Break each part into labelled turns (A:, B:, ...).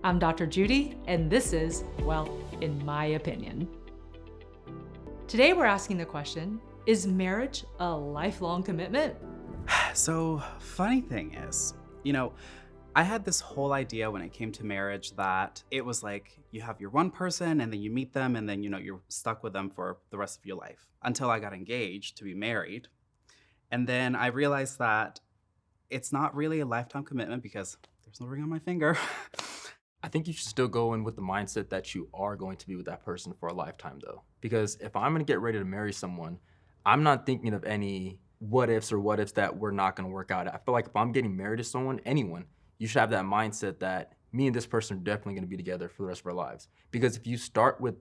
A: I'm Dr. Judy, and this is, well, in my opinion. Today we're asking the question, is marriage a lifelong commitment?
B: So, funny thing is, I had this whole idea when it came to marriage that it was like you have your one person and then you meet them and then, you're stuck with them for the rest of your life until I got engaged to be married. And then I realized that it's not really a lifetime commitment because there's no ring on my finger.
C: I think you should still go in with the mindset that you are going to be with that person for a lifetime, though. Because if I'm going to get ready to marry someone, I'm not thinking of any what ifs that we're not going to work out. I feel like if I'm getting married to someone, anyone, you should have that mindset that me and this person are definitely going to be together for the rest of our lives. Because if you start with,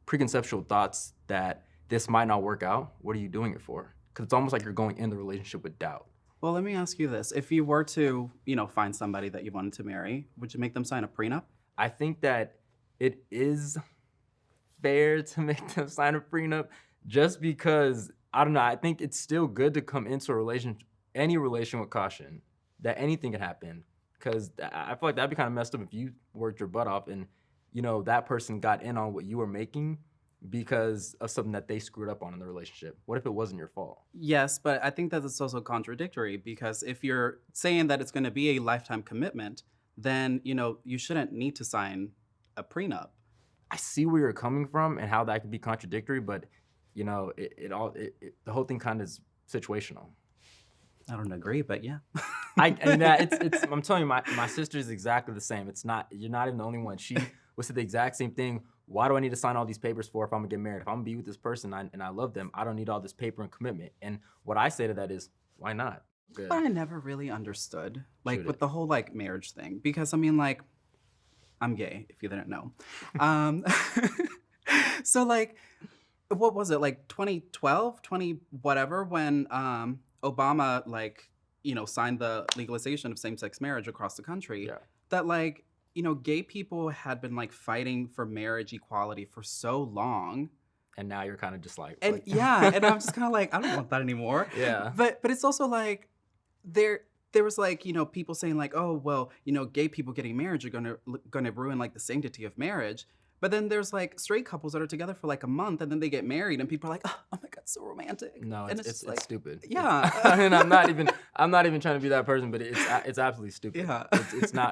C: preconceptual thoughts that this might not work out, what are you doing it for? Because it's almost like you're going in the relationship with doubt.
B: Well, let me ask you this. If you were to, find somebody that you wanted to marry, would you make them sign a prenup?
C: I think that it is fair to make them sign a prenup just because, I don't know, I think it's still good to come into a relationship, any relation with caution, that anything can happen. Because I feel like that'd be kind of messed up if you worked your butt off and, that person got in on what you were making because of something that they screwed up on in the relationship. What if it wasn't your fault?
B: Yes, but I think that it's also contradictory because if you're saying that it's going to be a lifetime commitment, then, you shouldn't need to sign a prenup.
C: I see where you're coming from and how that could be contradictory, but, the whole thing kind of is situational.
B: I don't agree, but yeah.
C: I'm telling you, my sister is exactly the same. You're not even the only one. She would say the exact same thing. Why do I need to sign all these papers for if I'm gonna get married? If I'm gonna be with this person and I love them, I don't need all this paper and commitment. And what I say to that is, why not? Good.
B: But I never really understood,
C: Shoot
B: with
C: it.
B: the whole, marriage thing. Because, I'm gay, if you didn't know. So, what was it, 2012, 20 whatever, when Obama, signed the legalization of same-sex marriage across the country,
C: Yeah.
B: that, gay people had been, fighting for marriage equality for so long.
C: And now you're kind of just like,
B: And yeah, and I'm just kind of I don't want that anymore.
C: Yeah.
B: But it's also there was people saying oh, well, gay people getting married are gonna ruin the sanctity of marriage. But then there's straight couples that are together for a month and then they get married and people are like, oh my God, so romantic.
C: No,
B: and
C: it's stupid.
B: Yeah.
C: And I'm not even trying to be that person, but it's absolutely stupid.
B: Yeah.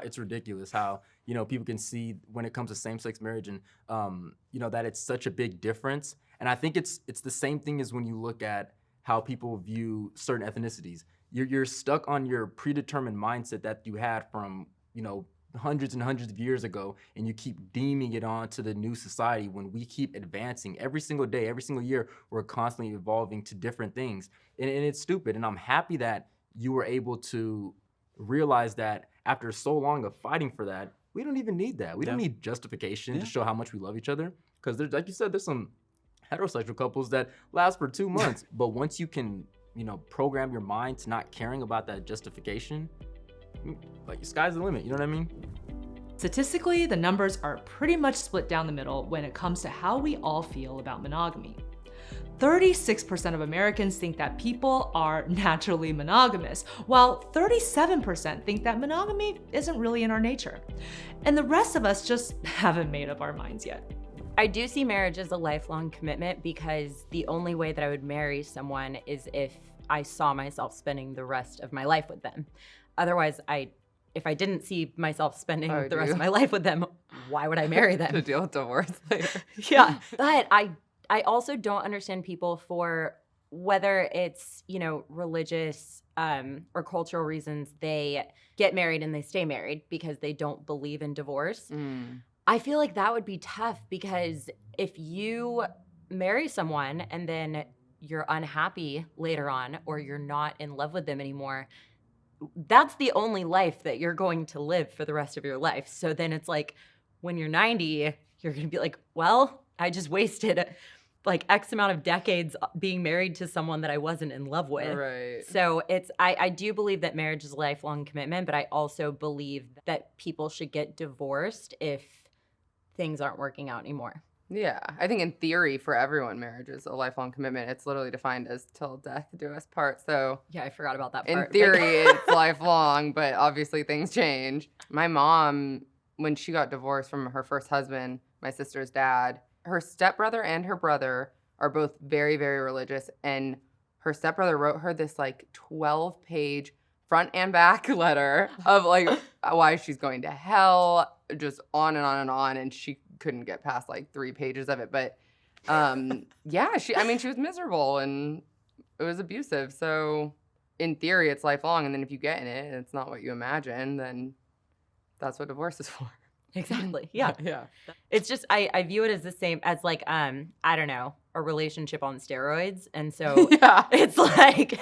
C: It's ridiculous how, people can see when it comes to same-sex marriage and, that it's such a big difference. And I think it's the same thing as when you look at how people view certain ethnicities. You're stuck on your predetermined mindset that you had from, hundreds and hundreds of years ago, and you keep deeming it on to the new society when we keep advancing every single day, every single year, we're constantly evolving to different things. And it's stupid. And I'm happy that you were able to realize that after so long of fighting for that, we don't even need that. We don't need justification to show how much we love each other. Because there's, like you said, there's some heterosexual couples that last for 2 months. But once you can, program your mind to not caring about that justification, sky's the limit, you know what I mean?
A: Statistically, the numbers are pretty much split down the middle when it comes to how we all feel about monogamy. 36% of Americans think that people are naturally monogamous, while 37% think that monogamy isn't really in our nature. And the rest of us just haven't made up our minds yet.
D: I do see marriage as a lifelong commitment because the only way that I would marry someone is if I saw myself spending the rest of my life with them. Otherwise, if I didn't see myself spending the rest of my life with them, why would I marry them?
E: To deal with divorce later.
D: Yeah, but I also don't understand people for whether it's, religious or cultural reasons they get married and they stay married because they don't believe in divorce. I feel like that would be tough because if you marry someone and then you're unhappy later on or you're not in love with them anymore, that's the only life that you're going to live for the rest of your life. So then it's when you're 90, you're going to be like, well, I just wasted X amount of decades being married to someone that I wasn't in love with.
E: Right.
D: So I do believe that marriage is a lifelong commitment, but I also believe that people should get divorced if things aren't working out anymore.
E: Yeah, I think in theory for everyone, marriage is a lifelong commitment. It's literally defined as till death do us part. So
D: Yeah, I forgot about that
E: in
D: part.
E: theory, it's lifelong, but obviously things change. My mom when she got divorced from her first husband, my sister's dad, her stepbrother and her brother are both very, very religious. And her stepbrother wrote her this like 12-page front and back letter of like why she's going to hell, just on and on and on. And she couldn't get past like 3 pages of it. But yeah, she was miserable and it was abusive. So in theory, it's lifelong. And then if you get in it and it's not what you imagine, then that's what divorce is for.
D: Exactly. Yeah.
E: Yeah.
D: It's just I view it as the same as like I don't know, a relationship on steroids. And so
E: Yeah.
D: it's like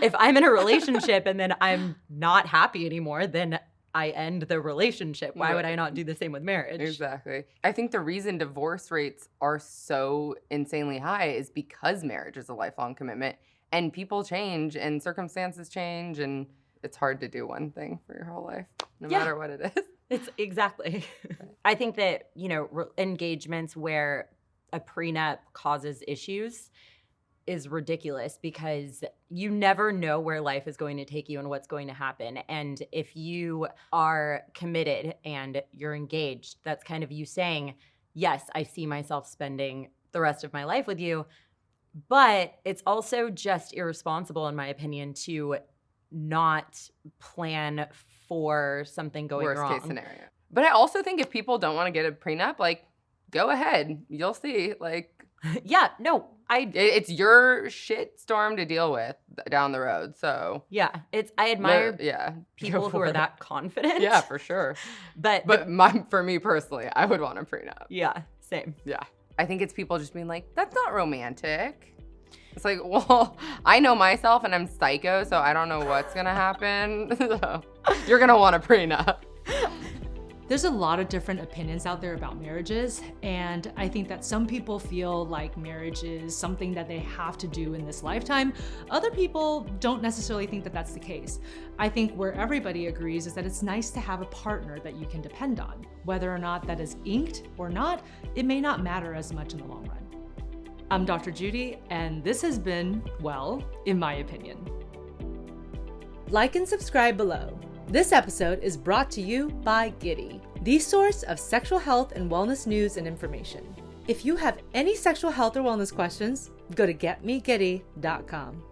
D: if I'm in a relationship and then I'm not happy anymore, then I end the relationship. Why would I not do the same with marriage?
E: Exactly. I think the reason divorce rates are so insanely high is because marriage is a lifelong commitment and people change and circumstances change and it's hard to do one thing for your whole life, no matter what it is.
D: It's exactly. I think that, engagements where a prenup causes issues is ridiculous because you never know where life is going to take you and what's going to happen. And if you are committed and you're engaged, that's kind of you saying, yes, I see myself spending the rest of my life with you. But it's also just irresponsible, in my opinion, to not plan for something going wrong.
E: Worst case scenario. But I also think if people don't want to get a prenup, like, go ahead. You'll see. Like,
D: yeah, no,
E: it's your shit storm to deal with down the road. So
D: yeah, I admire people who are that confident.
E: Yeah, for sure.
D: But
E: for me personally, I would want a prenup.
D: Yeah, same.
E: Yeah. I think it's people just being like, that's not romantic. It's like, well, I know myself and I'm psycho, so I don't know what's gonna happen. So you're gonna want a prenup.
A: There's a lot of different opinions out there about marriages, and I think that some people feel like marriage is something that they have to do in this lifetime. Other people don't necessarily think that that's the case. I think where everybody agrees is that it's nice to have a partner that you can depend on. Whether or not that is inked or not, it may not matter as much in the long run. I'm Dr. Judy, and this has been, well, in my opinion. Like and subscribe below. This episode is brought to you by Giddy, the source of sexual health and wellness news and information. If you have any sexual health or wellness questions, go to getmegiddy.com.